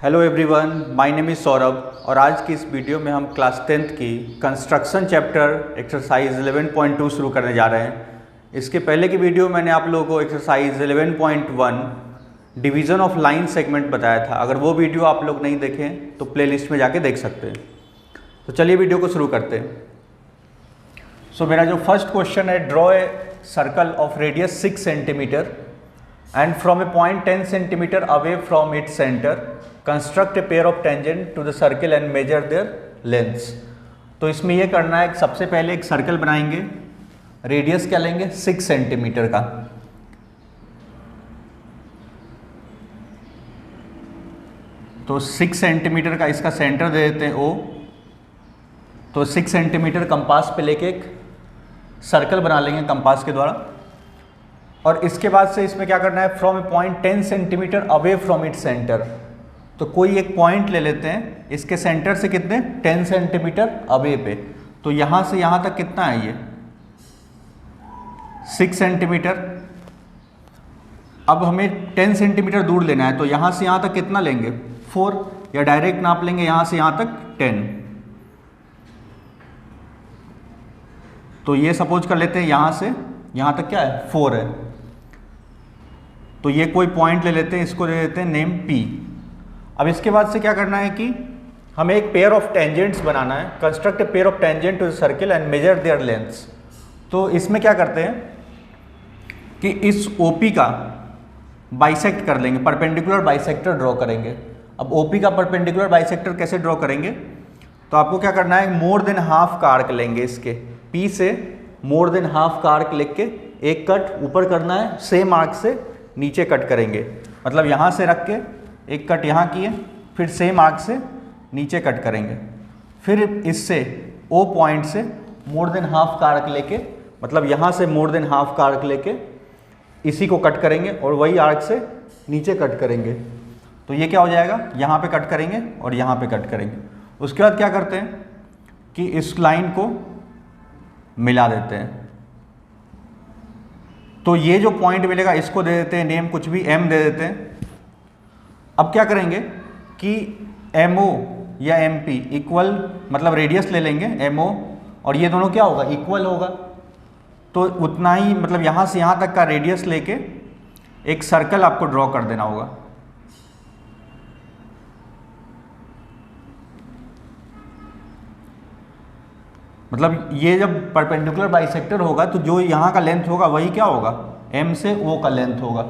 Hello everyone, my name is Saurabh और आज की इस वीडियो में हम क्लास 10th की कंस्ट्रक्शन चैप्टर एक्सरसाइज 11.2 शुरू करने जा रहे हैं। इसके पहले की वीडियो मैंने आप लोगों को exercise 11.1 division of line segment बताया था। अगर वो वीडियो आप लोग नहीं देखें तो प्लेलिस्ट में जाके देख सकते हैं। तो चलिए वीडियो को शुरू करते हैं। सो मेरा जो फर्स्ट क्वेश्चन है, draw a circle of radius 6 centimetre and from a point 10 centimeter away from its center construct a pair of tangent to the circle and measure their lengths। तो इसमें ये करना है, सबसे पहले एक सर्कल बनाएंगे, रेडियस क्या लेंगे 6 सेंटीमीटर का। तो 6 सेंटीमीटर का इसका सेंटर दे देते हैं O। तो 6 सेंटीमीटर कंपास पे लेके एक सर्कल बना लेंगे कंपास के द्वारा। और इसके बाद से इसमें क्या करना है, from A point 10 centimetre away from it centre. तो कोई एक पॉइंट ले लेते हैं, इसके सेंटर से कितने 10 सेंटीमीटर अवे पे। तो यहाँ से यहाँ तक कितना है, ये 6 सेंटीमीटर। अब हमें 10 सेंटीमीटर दूर लेना है, तो यहाँ से यहाँ तक कितना लेंगे 4, या डायरेक्ट नाप लेंगे यहाँ से यहाँ तक 10। तो ये सपोज कर लेते हैं यहाँ से यहाँ तक क्या है 4 है। तो ये कोई पॉइंट ले लेते हैं, इसको दे देते हैं नेम P। अब इसके बाद से क्या करना है कि हमें एक पेयर ऑफ टेंजेंट्स बनाना है। Construct a pair of tangent to the circle and measure their lengths. तो इसमें क्या करते हैं कि इस OP का बाइसेक्ट कर लेंगे, परपेंडिकुलर बाइसेक्टर ड्रॉ करेंगे। अब OP का परपेंडिकुलर बाइसेक्टर कैसे ड्रॉ करेंगे, तो आपको क्या करना है, मोर देन हाफ का आर्क लेंगे, इसके P से मोर देन हाफ का आर्क लेके एक कट ऊपर करना है, सेम आर्क से नीचे कट करेंगे। मतलब यहाँ से रख के एक कट यहाँ किए, फिर सेम आर्क से नीचे कट करेंगे। फिर इससे O पॉइंट से मोर देन हाफ का आर्क लेके, मतलब यहाँ से मोर देन हाफ का आर्क लेके इसी को कट करेंगे और वही आर्क से नीचे कट करेंगे। तो ये क्या हो जाएगा, यहाँ पे कट करेंगे और यहाँ पे कट करेंगे। उसके बाद क्या करते हैं कि इस लाइन को मिला देते हैं। तो ये जो पॉइंट मिलेगा इसको दे देते हैं नेम कुछ भी M दे देते हैं। अब क्या करेंगे कि MO या MP इक्वल, मतलब रेडियस ले लेंगे MO और ये दोनों क्या होगा इक्वल होगा। तो उतना ही, मतलब यहाँ से यहाँ तक का रेडियस लेके एक सर्कल आपको ड्रॉ कर देना होगा। मतलब ये जब परपेंडिकुलर बाइसेक्टर होगा तो जो यहाँ का लेंथ होगा वही क्या होगा M से O का लेंथ होगा।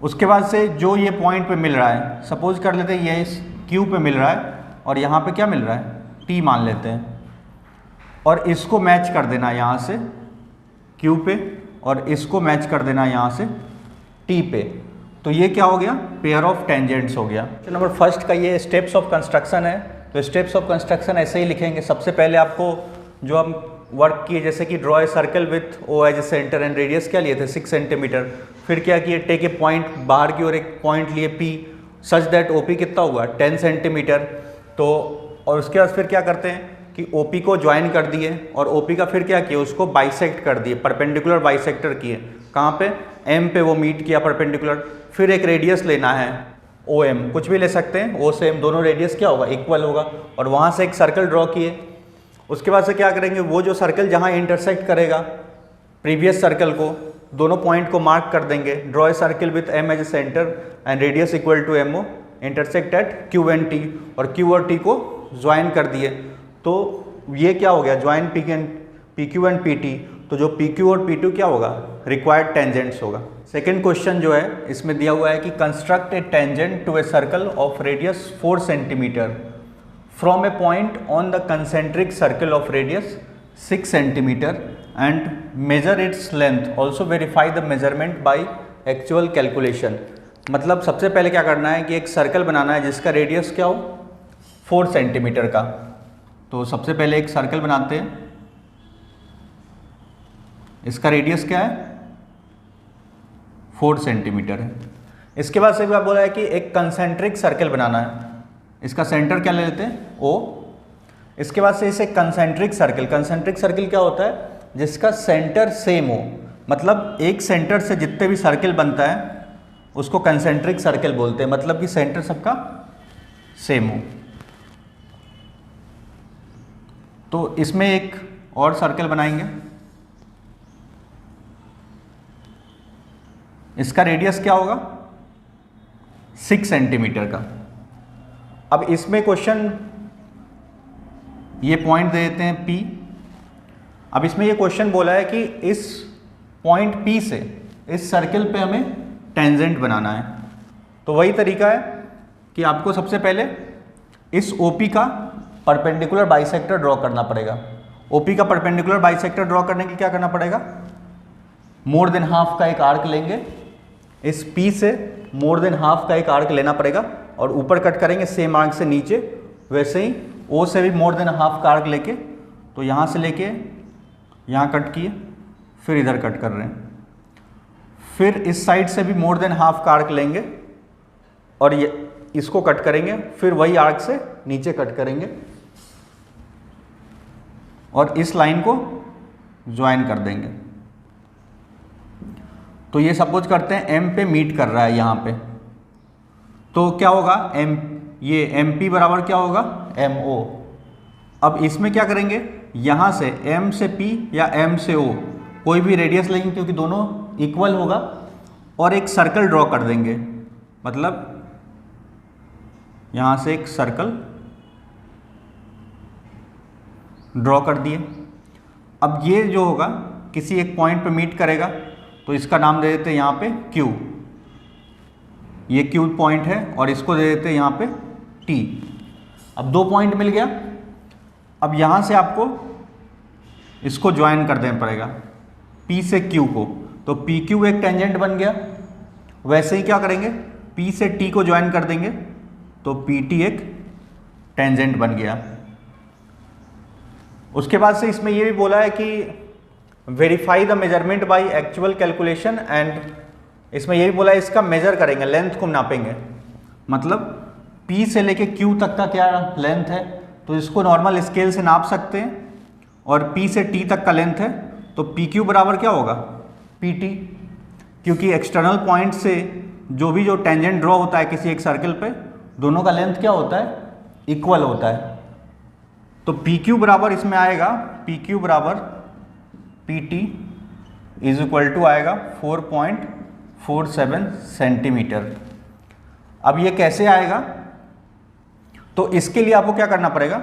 उसके बाद से जो ये पॉइंट पे मिल रहा है, सपोज कर लेते हैं ये इस Q पे मिल रहा है और यहाँ पे क्या मिल रहा है T मान लेते हैं, और इसको मैच कर देना यहाँ से Q पे और इसको मैच कर देना यहाँ से T पे। तो ये क्या हो गया, पेयर ऑफ टेंजेंट्स हो गया। नंबर फर्स्ट का ये स्टेप्स ऑफ कंस्ट्रक्शन है। तो स्टेप्स ऑफ कंस्ट्रक्शन ऐसे ही लिखेंगे। सबसे पहले आपको जो हम वर्क किए, जैसे कि draw a circle with O as a centre and radius क्या लिए थे 6 सेंटीमीटर। फिर क्या किए, टेक ए पॉइंट, बाहर की ओर एक पॉइंट लिए P सच दैट OP कितना हुआ 10 सेंटीमीटर। तो और उसके बाद फिर क्या करते हैं कि OP को ज्वाइन कर दिए और OP का फिर क्या किए, उसको बाइसेक्ट कर दिए, परपेंडिकुलर बाइसेक्टर किए। कहाँ पे, M पे वो मीट किया परपेंडिकुलर। फिर एक रेडियस लेना है OM, कुछ भी ले सकते हैं, O से M दोनों रेडियस क्या होगा इक्वल होगा, और वहाँ से एक सर्कल ड्रॉ किए। उसके बाद से क्या करेंगे, वो जो सर्कल जहाँ इंटरसेक्ट करेगा प्रीवियस सर्कल को, दोनों पॉइंट को मार्क कर देंगे। Draw a circle with M as a centre and radius equal to MO intersect at Q and T, और Q और T को ज्वाइन कर दिए। तो ये क्या हो गया, ज्वाइन PQ एंड PT। तो जो PQ और P2 क्या होगा, रिक्वायर्ड टेंजेंट्स होगा। सेकेंड क्वेश्चन जो है इसमें दिया हुआ है कि construct a tangent to a circle of radius 4 centimetre from a point on the concentric circle of radius 6 centimeter and measure its length, also verify the measurement by actual calculation। मतलब सबसे पहले क्या करना है कि एक सर्कल बनाना है जिसका रेडियस क्या हो 4 सेंटीमीटर का। तो सबसे पहले एक सर्कल बनाते हैं, इसका रेडियस क्या है 4 सेंटीमीटर है। इसके बाद से क्या बोला है कि एक कंसेंट्रिक सर्कल बनाना है, इसका सेंटर क्या ले लेते हैं O। इसके बाद से इसे कंसेंट्रिक सर्कल क्या होता है, जिसका सेंटर सेम हो। मतलब एक सेंटर से जितने भी सर्कल बनता है उसको कंसेंट्रिक सर्कल बोलते हैं, मतलब कि सेंटर सबका सेम हो। तो इसमें एक और सर्कल बनाएंगे, इसका रेडियस क्या होगा 6 सेंटीमीटर का। अब इसमें क्वेश्चन ये पॉइंट दे देते हैं P। अब इसमें ये क्वेश्चन बोला है कि इस पॉइंट P से इस सर्कल पे हमें टेंजेंट बनाना है। तो वही तरीका है कि आपको सबसे पहले इस OP का परपेंडिकुलर बाइसेक्टर ड्रॉ करना पड़ेगा। OP का परपेंडिकुलर बाइसेक्टर ड्रॉ करने के लिए क्या करना पड़ेगा, मोर देन हाफ का एक आर्क लेंगे, इस P से मोर देन हाफ का एक आर्क लेना पड़ेगा और ऊपर कट करेंगे सेम आर्क से नीचे। वैसे ही O से भी मोर देन हाफ का आर्क लेके, तो यहाँ से लेके यहाँ कट किए, फिर इधर कट कर रहे हैं, फिर इस साइड से भी मोर देन हाफ का आर्क लेंगे और ये इसको कट करेंगे, फिर वही आर्क से नीचे कट करेंगे और इस लाइन को ज्वाइन कर देंगे। तो ये सपोज करते हैं M पे मीट कर रहा है यहाँ पे, तो क्या होगा ये MP बराबर क्या होगा MO। अब इसमें क्या करेंगे, यहाँ से M से P या M से O कोई भी रेडियस लेंगे क्योंकि दोनों इक्वल होगा और एक सर्कल ड्रॉ कर देंगे। मतलब यहाँ से एक सर्कल ड्रॉ कर दिए। अब ये जो होगा किसी एक पॉइंट पे मीट करेगा, तो इसका नाम दे देते हैं यहाँ पे Q। ये Q पॉइंट है और इसको दे देते हैं यहाँ पे T। अब 2 पॉइंट मिल गया। अब यहाँ से आपको इसको ज्वाइन कर देना पड़ेगा P से Q को, तो PQ एक टेंजेंट बन गया। वैसे ही क्या करेंगे, P से T को ज्वाइन कर देंगे तो PT एक टेंजेंट बन गया। उसके बाद से इसमें ये भी बोला है कि verify the measurement by actual calculation and, इसमें ये भी बोला है इसका मेजर करेंगे, लेंथ को नापेंगे। मतलब P से लेके Q तक का क्या लेंथ है, तो इसको नॉर्मल स्केल से नाप सकते हैं और P से T तक का लेंथ है, तो PQ बराबर क्या होगा PT, क्योंकि एक्सटर्नल पॉइंट से जो टेंजेंट ड्रॉ होता है किसी एक सर्कल पे, दोनों का लेंथ क्या होता है इक्वल होता है। तो PQ बराबर इसमें आएगा, PQ बराबर PT इज इक्वल टू आएगा 4.47 सेंटीमीटर। अब ये कैसे आएगा, तो इसके लिए आपको क्या करना पड़ेगा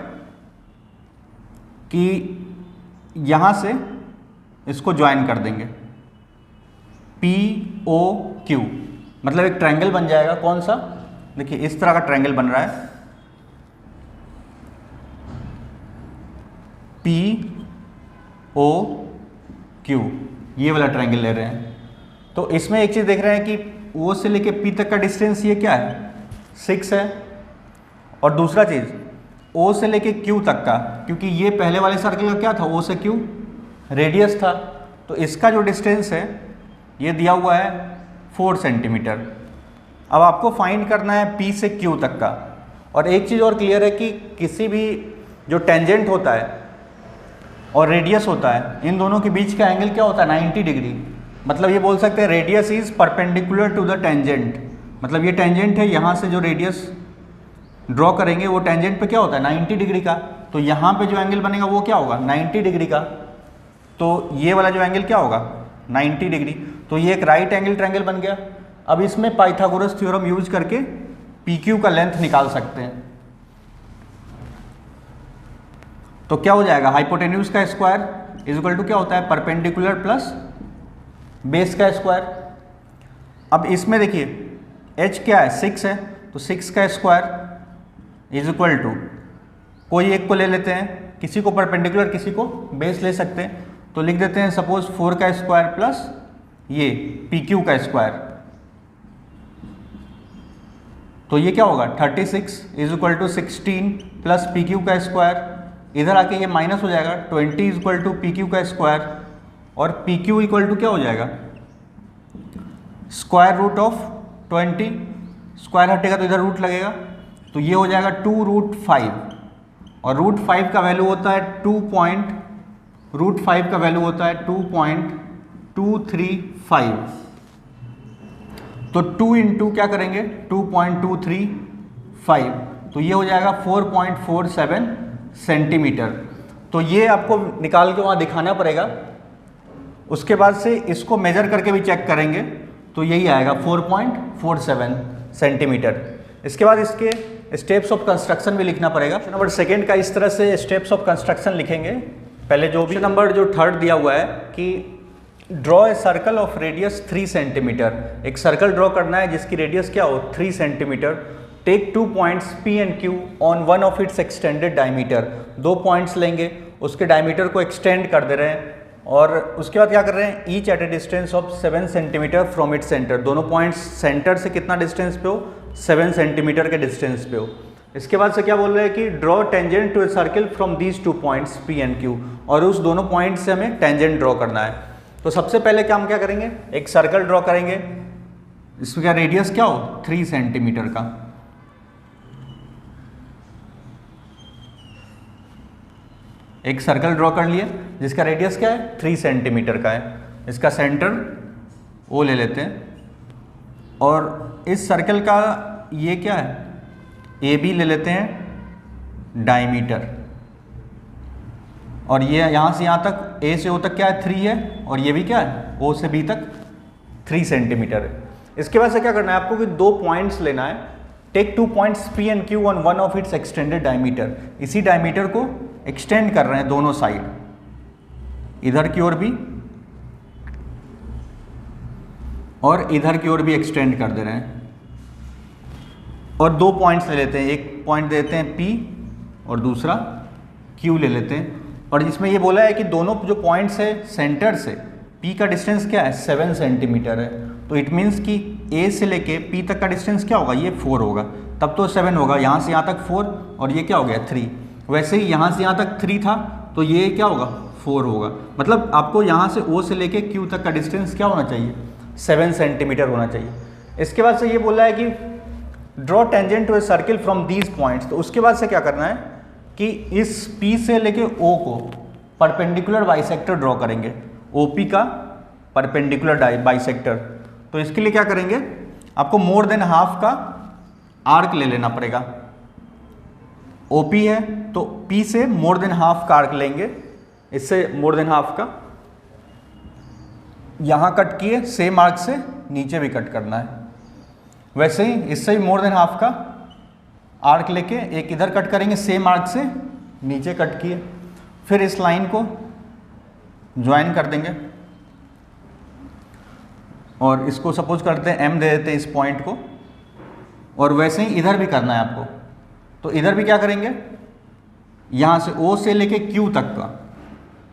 कि यहाँ से इसको ज्वाइन कर देंगे POQ, मतलब एक ट्रायंगल बन जाएगा। कौन सा, देखिए इस तरह का ट्रायंगल बन रहा है POQ, ये वाला ट्रायंगल ले रहे हैं। तो इसमें एक चीज़ देख रहे हैं कि O से लेके P तक का डिस्टेंस ये क्या है 6 है, और दूसरा चीज़ O से लेके Q तक का, क्योंकि ये पहले वाले सर्कल का क्या था O से Q रेडियस था, तो इसका जो डिस्टेंस है ये दिया हुआ है 4 सेंटीमीटर। अब आपको फाइंड करना है P से Q तक का। और एक चीज़ और क्लियर है कि किसी भी जो टेंजेंट होता है और रेडियस होता है, इन दोनों के बीच का एंगल क्या होता है 90 डिग्री। मतलब ये बोल सकते हैं radius is perpendicular to the tangent, मतलब ये टेंजेंट है, यहाँ से जो रेडियस ड्रॉ करेंगे वो टेंजेंट पे क्या होता है 90 डिग्री का, तो यहाँ पे जो एंगल बनेगा वो क्या होगा 90 डिग्री का। तो ये वाला जो एंगल क्या होगा 90 डिग्री, तो ये एक राइट एंगल ट्रायंगल बन गया। अब इसमें पाइथागोरस थ्योरम यूज करके PQ का लेंथ निकाल सकते हैं। तो क्या हो जाएगा, हाइपोटेन्यूज का स्क्वायर इज इक्वल टू क्या होता है परपेंडिकुलर प्लस बेस का स्क्वायर। अब इसमें देखिए h क्या है 6 है, तो 6 का स्क्वायर इज इक्वल टू, कोई एक को ले लेते हैं, किसी को परपेंडिकुलर किसी को बेस ले सकते हैं, तो लिख देते हैं सपोज 4 का स्क्वायर प्लस ये PQ का स्क्वायर, तो ये क्या होगा 36 is equal to 16 plus PQ का स्क्वायर, इधर आके ये माइनस हो जाएगा 20 इज इक्वल टू PQ का स्क्वायर, और PQ इक्वल टू क्या हो जाएगा स्क्वायर रूट ऑफ 20, स्क्वायर हटेगा तो इधर रूट लगेगा, तो ये हो जाएगा 2√5, और √5 का वैल्यू होता है √5 का वैल्यू होता है 2.235, तो 2 इंटू क्या करेंगे 2.235, तो तो ये हो जाएगा 4.47 सेंटीमीटर। तो ये आपको निकाल के वहाँ दिखाना पड़ेगा। उसके बाद से इसको मेजर करके भी चेक करेंगे तो यही आएगा 4.47 सेंटीमीटर। इसके बाद इसके स्टेप्स ऑफ कंस्ट्रक्शन भी लिखना पड़ेगा। नंबर सेकेंड का इस तरह से स्टेप्स ऑफ कंस्ट्रक्शन लिखेंगे। पहले जो भी नंबर जो थर्ड दिया हुआ है कि draw a circle of radius 3 centimetre, एक सर्कल ड्रॉ करना है जिसकी रेडियस क्या हो 3 centimetre. Take 2 points P and Q on one of its extended diameter, 2 points लेंगे उसके डायमीटर को एक्सटेंड कर दे रहे हैं और उसके बाद क्या कर रहे हैं each eight A distance of 7 centimetre from its centre, दोनों पॉइंट्स सेंटर से कितना डिस्टेंस पे हो 7 सेंटीमीटर के डिस्टेंस पे हो। इसके बाद से क्या बोल रहे हैं कि draw tangent to a circle from these 2 points P and Q, और उस दोनों पॉइंट से हमें टेंजेंट ड्रॉ करना है। तो सबसे पहले क्या हम क्या करेंगे, एक सर्कल ड्रॉ करेंगे, इसमें क्या रेडियस क्या हो 3 सेंटीमीटर का। एक सर्कल ड्रॉ कर लिए जिसका रेडियस क्या है 3 सेंटीमीटर का है। इसका सेंटर O ले लेते हैं और इस सर्कल का ये क्या है AB ले लेते हैं डायमीटर, और ये यहाँ से यहाँ तक A से O तक क्या है 3 है, और ये भी क्या है O से B तक 3 सेंटीमीटर है। इसके बाद से क्या करना है आपको कि 2 पॉइंट्स लेना है। Take 2 points P and Q on one of its extended diameter, इसी डायमीटर को एक्सटेंड कर रहे हैं दोनों साइड, इधर की ओर भी और इधर की ओर भी एक्सटेंड कर दे रहे हैं। और 2 पॉइंट्स ले लेते हैं, एक पॉइंट देते हैं P और दूसरा Q ले लेते हैं। और इसमें ये बोला है कि दोनों जो पॉइंट्स है सेंटर से P का डिस्टेंस क्या है 7 सेंटीमीटर है, तो इट मीन्स कि A से लेके P तक का डिस्टेंस क्या होगा ये 4 होगा, तब तो 7 होगा, यहाँ से यहाँ तक 4 और ये क्या हो गया 3। वैसे ही यहाँ से यहाँ तक 3 था तो ये क्या होगा 4 होगा। मतलब आपको यहाँ से O से लेके Q तक का डिस्टेंस क्या होना चाहिए 7 सेंटीमीटर होना चाहिए। इसके बाद से ये बोला है कि draw tangent to a circle from these points, तो उसके बाद से क्या करना है कि इस P से लेके O को परपेंडिकुलर बाइसेक्टर ड्रॉ करेंगे, OP का परपेंडिकुलर बाइसेक्टर। तो इसके लिए क्या करेंगे आपको मोर देन हाफ का आर्क ले लेना पड़ेगा। OP है तो P से मोर देन हाफ का आर्क लेंगे, इससे मोर देन हाफ का यहाँ कट किए, सेम आर्क से नीचे भी कट करना है। वैसे ही इससे भी मोर देन हाफ का आर्क लेके एक इधर कट करेंगे, सेम आर्क से नीचे कट किए, फिर इस लाइन को ज्वाइन कर देंगे और इसको सपोज करते हैं M दे देते हैं इस पॉइंट को। और वैसे ही इधर भी करना है आपको, तो इधर भी क्या करेंगे यहाँ से O से लेके Q तक का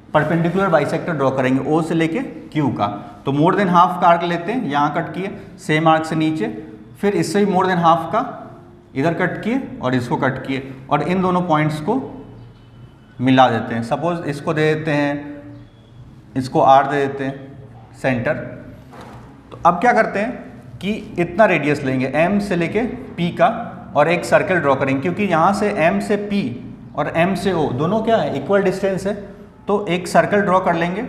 परपेंडिकुलर बाइसेक्टर ड्रॉ करेंगे, O से लेके Q का। तो मोर देन हाफ का आर्क लेते हैं, यहाँ कट किए सेम आर्क से नीचे, फिर इससे भी मोर देन हाफ का इधर कट किए और इसको कट किए, और इन दोनों पॉइंट्स को मिला देते हैं। सपोज इसको दे देते हैं, इसको R दे देते हैं सेंटर। तो अब क्या करते हैं कि इतना रेडियस लेंगे M से लेके P का और एक सर्कल ड्रॉ करेंगे, क्योंकि यहाँ से M से P और M से O दोनों क्या है इक्वल डिस्टेंस है, तो एक सर्कल ड्रॉ कर लेंगे।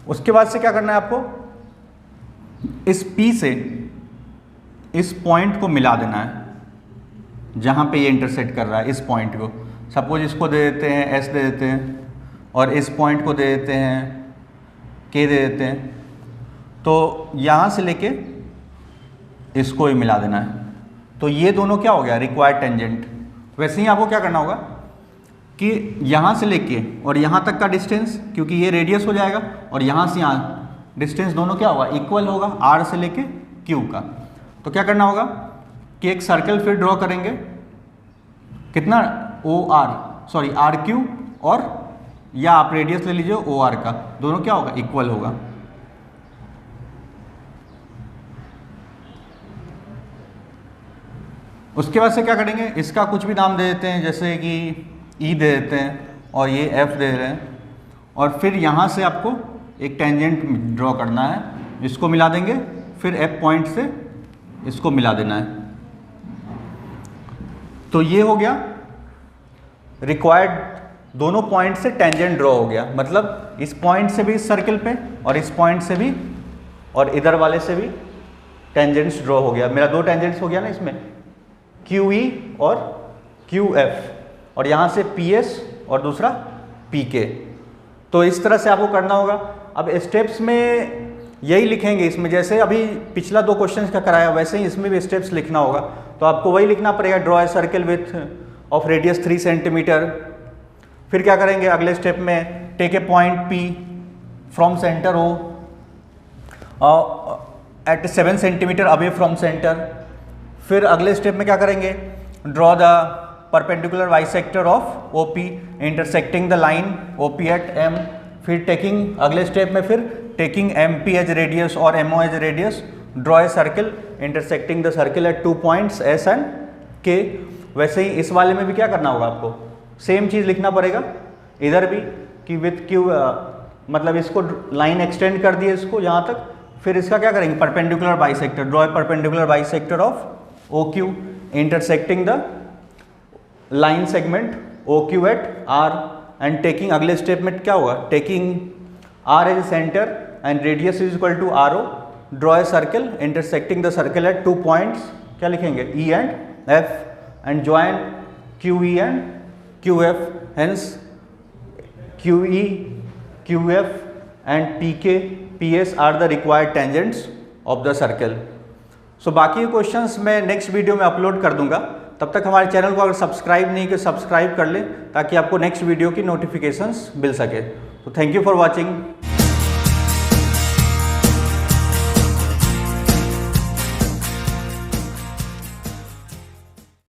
उसके बाद से क्या करना है आपको, इस P से इस पॉइंट को मिला देना है जहाँ पे ये इंटरसेक्ट कर रहा है, इस पॉइंट को। सपोज इसको दे देते हैं S दे देते हैं, और इस पॉइंट को दे देते हैं K दे देते हैं। तो यहाँ से लेके इसको ही मिला देना है, तो ये दोनों क्या हो गया रिक्वायर्ड टेंजेंट। वैसे ही आपको क्या करना होगा कि यहाँ से लेके और यहाँ तक का डिस्टेंस, क्योंकि ये रेडियस हो जाएगा, और यहाँ से यहाँ डिस्टेंस दोनों क्या होगा इक्वल होगा R से लेके Q का। तो क्या करना होगा कि एक सर्कल फिर ड्रॉ करेंगे, कितना RQ, और या आप रेडियस ले लीजिए OR का, दोनों क्या होगा इक्वल होगा। उसके बाद से क्या करेंगे, इसका कुछ भी नाम दे देते हैं, जैसे कि E दे देते हैं और ये F दे रहे हैं, और फिर यहाँ से आपको एक टेंजेंट ड्रॉ करना है, इसको मिला देंगे, फिर F पॉइंट से इसको मिला देना है। तो ये हो गया रिक्वायर्ड दोनों पॉइंट से टेंजेंट ड्रॉ हो गया, मतलब इस पॉइंट से भी इस सर्किल पे और इस पॉइंट से भी और इधर वाले से भी टेंजेंट्स ड्रॉ हो गया। मेरा दो टेंजेंट्स हो गया ना इसमें, QE और QF, और यहाँ से PS और दूसरा PK। तो इस तरह से आपको करना होगा। अब स्टेप्स में यही लिखेंगे इसमें, जैसे अभी पिछला दो क्वेश्चंस का कराया वैसे ही इसमें भी स्टेप्स लिखना होगा। तो आपको वही लिखना पड़ेगा, draw a circle with of radius 3 centimetre. फिर क्या करेंगे अगले स्टेप में, take a point P from centre O at 7 centimetre away from centre. फिर अगले स्टेप में क्या करेंगे, draw the perpendicular bisector of OP intersecting the line OP at M। फिर टेकिंग अगले स्टेप में फिर टेकिंग MP एज रेडियस और MO as radius, draw a circle intersecting the circle at 2 points S and K। वैसे ही इस वाले में भी क्या करना होगा, आपको सेम चीज़ लिखना पड़ेगा इधर भी कि विथ Q, मतलब इसको लाइन एक्सटेंड कर दिए इसको यहाँ तक। फिर इसका क्या करेंगे, perpendicular bisector, draw a perpendicular bisector of OQ intersecting the line segment OQ at R and taking अगले स्टेप में क्या होगा, taking R as centre and radius is equal to RO, draw a circle intersecting the circle at 2 points, क्या लिखेंगे E and F and join QE and QF, hence QE, QF and PK, PS are the required tangents of the circle। सो बाकी questions मैं next video में upload कर दूंगा। तब तक हमारे चैनल को अगर सब्सक्राइब नहीं किया सब्सक्राइब कर ले ताकि आपको नेक्स्ट वीडियो की नोटिफिकेशंस मिल सके। तो थैंक यू फॉर वॉचिंग।